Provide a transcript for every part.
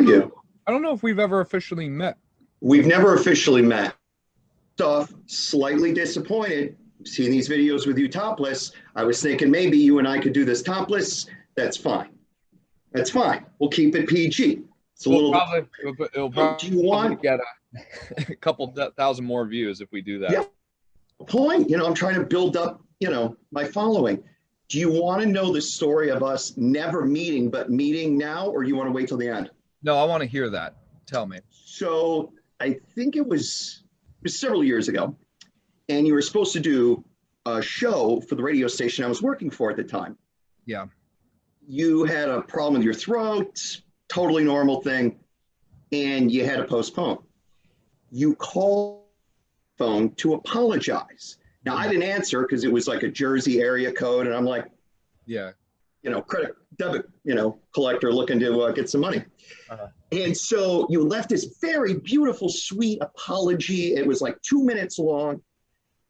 you? I don't know if we've ever officially met. We've never officially met. Off, slightly disappointed seeing these videos with you topless. I was thinking maybe you and I could do this topless. That's fine. That's fine. We'll keep it PG. It's a We'll little. probably, it'll probably do you want get a couple thousand more views if we do that. Yeah. Point. You know, I'm trying to build up, you know, my following. Do you want to know the story of us never meeting, but meeting now, or you want to wait till the end? No, I want to hear that. Tell me. So I think it was several years ago, and you were supposed to do a show for the radio station I was working for at the time. Yeah. You had a problem with your throat, totally normal thing, and you had to postpone. You called the phone to apologize. Now, I didn't answer because it was like a Jersey area code, and I'm like, yeah, you know, credit, debit, you know, collector looking to get some money. And so you left this very beautiful, sweet apology. It was like 2 minutes long.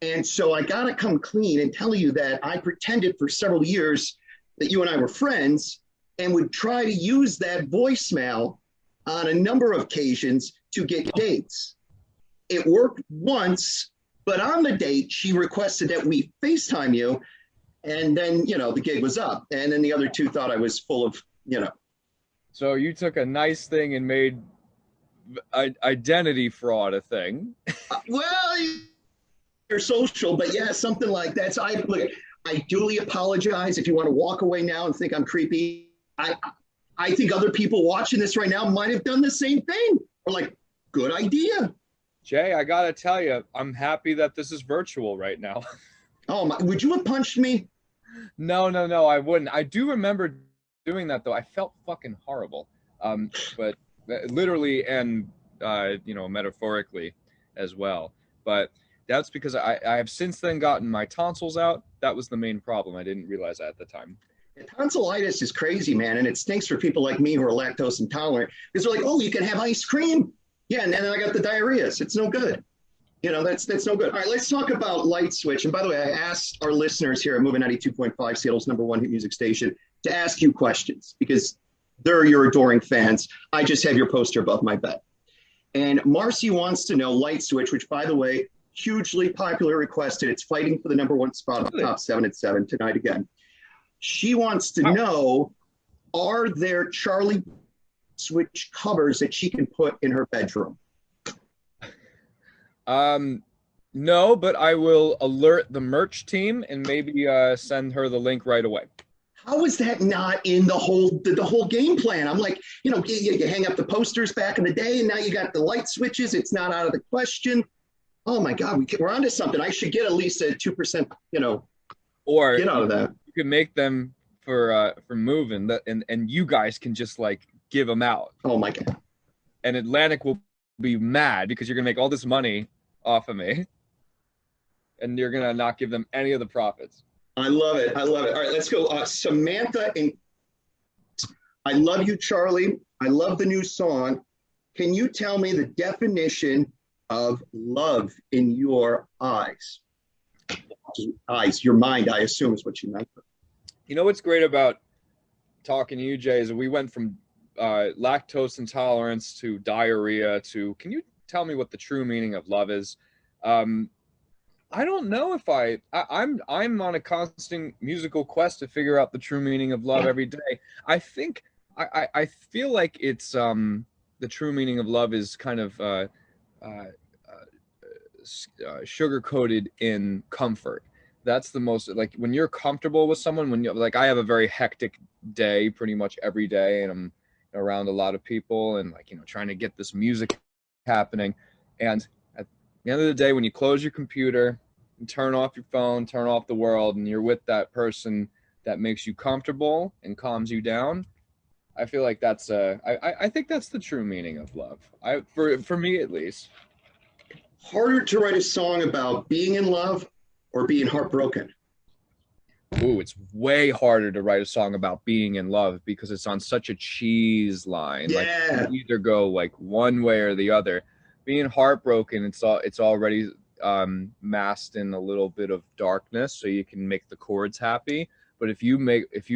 And so I got to come clean and tell you that I pretended for several years that you and I were friends and would try to use that voicemail on a number of occasions to get dates. It worked once, but on the date, she requested that we FaceTime you. And then, you know, the gig was up. And then the other two thought I was full of, you know. So you took a nice thing and made identity fraud a thing. Well, you're social, but yeah, something like that. So I duly apologize. If you want to walk away now and think I'm creepy, I think other people watching this right now might have done the same thing. Or like, good idea. Jay, I gotta tell you, I'm happy that this is virtual right now. Oh my! Would you have punched me? No, I wouldn't. I do remember doing that though. I felt fucking horrible. But literally and you know, metaphorically as well. But that's because I have since then gotten my tonsils out. That was the main problem. I didn't realize that at the time. Tonsillitis is crazy, man, and it stinks for people like me who are lactose intolerant because they're like, "Oh, you can have ice cream." Yeah, and then I got the diarrhea. It's no good. You know, that's no good. All right, let's talk about Light Switch. And by the way, I asked our listeners here at movin925, Seattle's #1 hit music station, to ask you questions because they're your adoring fans. I just have your poster above my bed. And Marcy wants to know Light Switch, which, by the way, hugely popular requested. It's fighting for the #1 spot of the top 7 at 7 tonight again. She wants to know, are there Charlie Switch covers that she can put in her bedroom? No, but I will alert the merch team and maybe send her the link right away. How is that not in the whole game plan? I'm like, you know, you hang up the posters back in the day, and now you got the light switches. It's not out of the question. Oh my God, we're onto something. I should get at least a 2%, you know, or get out of that. You can make them for moving that, and you guys can just like give them out. Oh my God. And Atlantic will be mad because you're gonna make all this money off of me, and you're gonna not give them any of the profits. I love it. I love it. All right, let's go. Samantha, I love you, Charlie. I love the new song. Can you tell me the definition of love in your eyes? Eyes, your mind, I assume, is what you meant. You know what's great about talking to you, Jay, is we went from lactose intolerance to diarrhea to, can you tell me what the true meaning of love is? I don't know if I'm on a constant musical quest to figure out the true meaning of love every day. I think I feel like it's the true meaning of love is kind of sugar coated in comfort. That's the most, like, when you're comfortable with someone, when you like, I have a very hectic day pretty much every day, and I'm around a lot of people and, like, you know, trying to get this music happening. And at the end of the day, when you close your computer and turn off your phone, turn off the world, and you're with that person that makes you comfortable and calms you down, I feel like that's I think that's the true meaning of love. For me at least. Harder to write a song about being in love or being heartbroken? Ooh, it's way harder to write a song about being in love because it's on such a cheese line. Yeah. Like, you either go like one way or the other. Being heartbroken, it's already masked in a little bit of darkness, so you can make the chords happy. But if you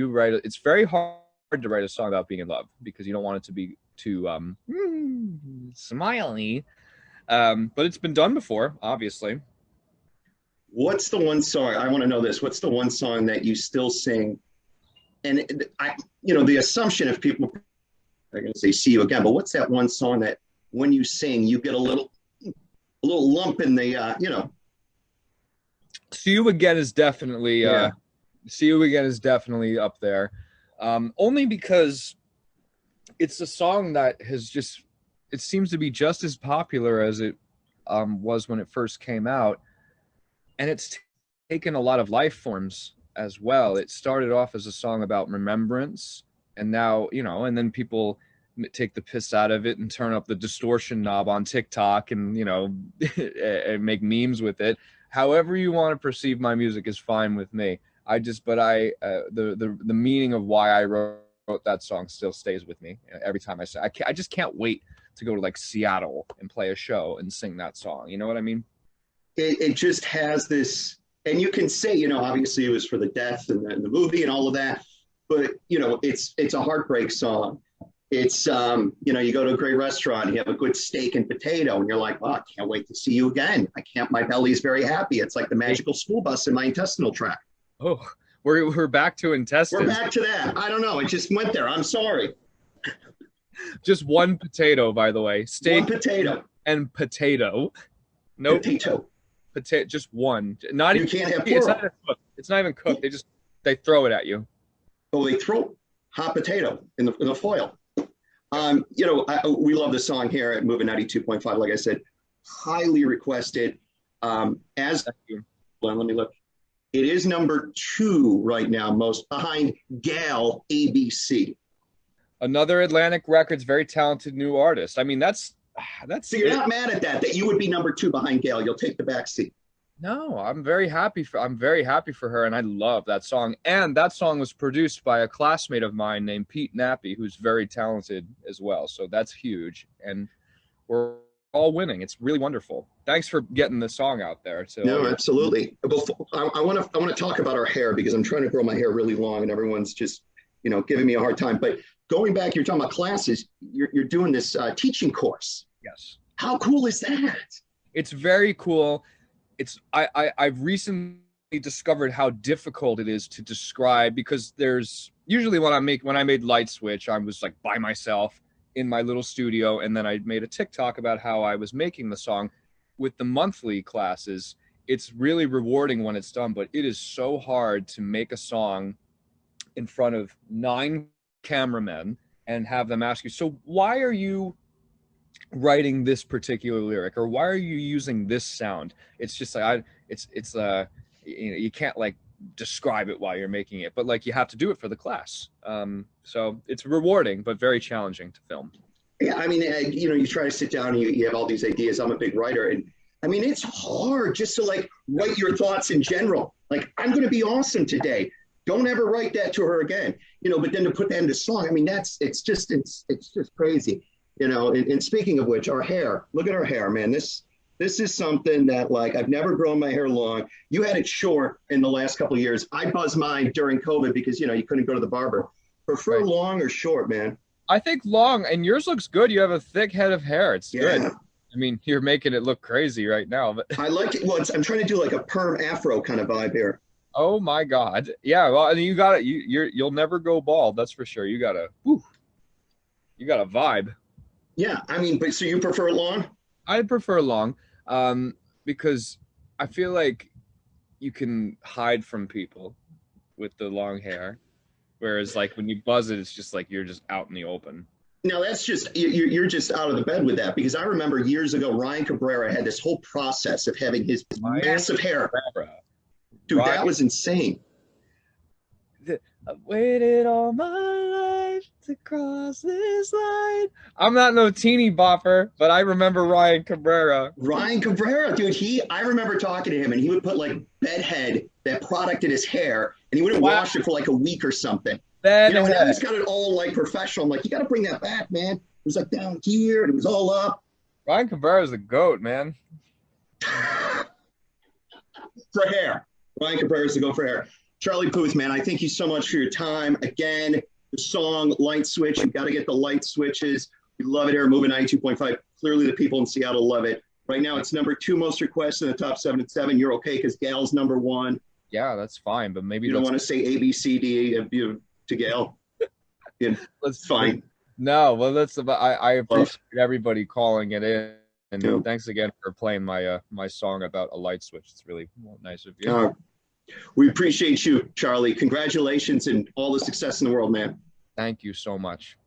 write, it's very hard to write a song about being in love because you don't want it to be too smiley. But it's been done before, obviously. What's the one song? I want to know this. What's the one song that you still sing? And the assumption of people are going to say "See You Again," but what's that one song that when you sing, you get a little lump in the, "See You Again" is definitely "See You Again" is definitely up there, only because it's a song that it seems to be just as popular as it was when it first came out, and it's taken a lot of life forms as well. It started off as a song about remembrance, and now, and then people take the piss out of it and turn up the distortion knob on TikTok and, and make memes with it. However you want to perceive my music is fine with me. The meaning of why I wrote that song still stays with me every time I say. I just can't wait to go to like Seattle and play a show and sing that song. You know what I mean? It just has this, and you can say, obviously it was for the death and the movie and all of that, but it's a heartbreak song. It's you go to a great restaurant, you have a good steak and potato, and you're like, oh, I can't wait to see you again. My belly's very happy. It's like the magical school bus in my intestinal tract. Oh, we're back to intestines. We're back to that. I don't know. It just went there. I'm sorry. Just one potato, by the way. Steak, one potato, and potato. No potato. Potato, just one. Not you even. Can't have plural. It's not even cooked. They throw it at you. Oh, they throw hot potato in the foil. We love the song here at movin925. Like I said, highly requested. Let me look. It is number 2 right now, most behind Gal ABC. Another Atlantic Records, very talented new artist. I mean, that's. So you're not mad at that you would be number 2 behind Gal. You'll take the back seat. No, I'm very happy for her, and I love that song. And that song was produced by a classmate of mine named Pete Nappy, who's very talented as well. So that's huge, and we're all winning. It's really wonderful. Thanks for getting the song out there. So no, absolutely. I want to talk about our hair because I'm trying to grow my hair really long, and everyone's just giving me a hard time. But going back, you're talking about classes. You're doing this teaching course. Yes. How cool is that? It's very cool. I've recently discovered how difficult it is to describe, because there's usually when I made Light Switch, I was like by myself in my little studio, and then I made a TikTok about how I was making the song. With the monthly classes, it's really rewarding when it's done, but it is so hard to make a song in front of 9 cameramen and have them ask you, so why are you writing this particular lyric, or why are you using this sound? It's just like you can't like describe it while you're making it, but like you have to do it for the class. So it's rewarding but very challenging to film. Yeah, I mean, you try to sit down and you have all these ideas. I'm a big writer, and I mean, it's hard just to like write your thoughts in general. Like, I'm going to be awesome today. Don't ever write that to her again. But then to put that into song, I mean, it's just crazy. And speaking of which, our hair, look at our hair, man. This is something that, like, I've never grown my hair long. You had it short in the last couple of years. I buzzed mine during COVID because, you couldn't go to the barber. Prefer long or short, man? I think long, and yours looks good. You have a thick head of hair. It's good. I mean, you're making it look crazy right now. But I like it. Well, I'm trying to do like a perm afro kind of vibe here. Oh, my God. Yeah, well, you got it. You'll never go bald. That's for sure. You got a vibe. Yeah, I mean, but so you prefer long? I prefer long, because I feel like you can hide from people with the long hair, whereas like when you buzz it, it's just like you're just out in the open. No, that's just you're just out of the bed with that, because I remember years ago Ryan Cabrera had this whole process of having his massive hair. Dude, that was insane. I've waited all my life to cross this line. I'm not no teeny bopper, but I remember Ryan Cabrera. Ryan Cabrera, dude, I remember talking to him, and he would put like bedhead, that product in his hair, and he wouldn't wash it for like a week or something. And now he's got it all like professional. I'm like, you got to bring that back, man. It was like down here, and it was all up. Ryan Cabrera's the GOAT, man. For hair. Ryan Cabrera's the GOAT for hair. Charlie Puth, man, I thank you so much for your time. Again, the song Light Switch, you've got to get the light switches. We love it here at Movin 92.5. Clearly, the people in Seattle love it. Right now, it's #2 most requests in the top 7 at 7. You're okay because Gal's #1. Yeah, that's fine, but maybe you don't want to say A, B, C, D to Gal. Yeah, that's fine. No, well, I appreciate everybody calling it in, and thanks again for playing my song about a light switch. It's really nice of you. We appreciate you, Charlie. Congratulations and all the success in the world, man. Thank you so much.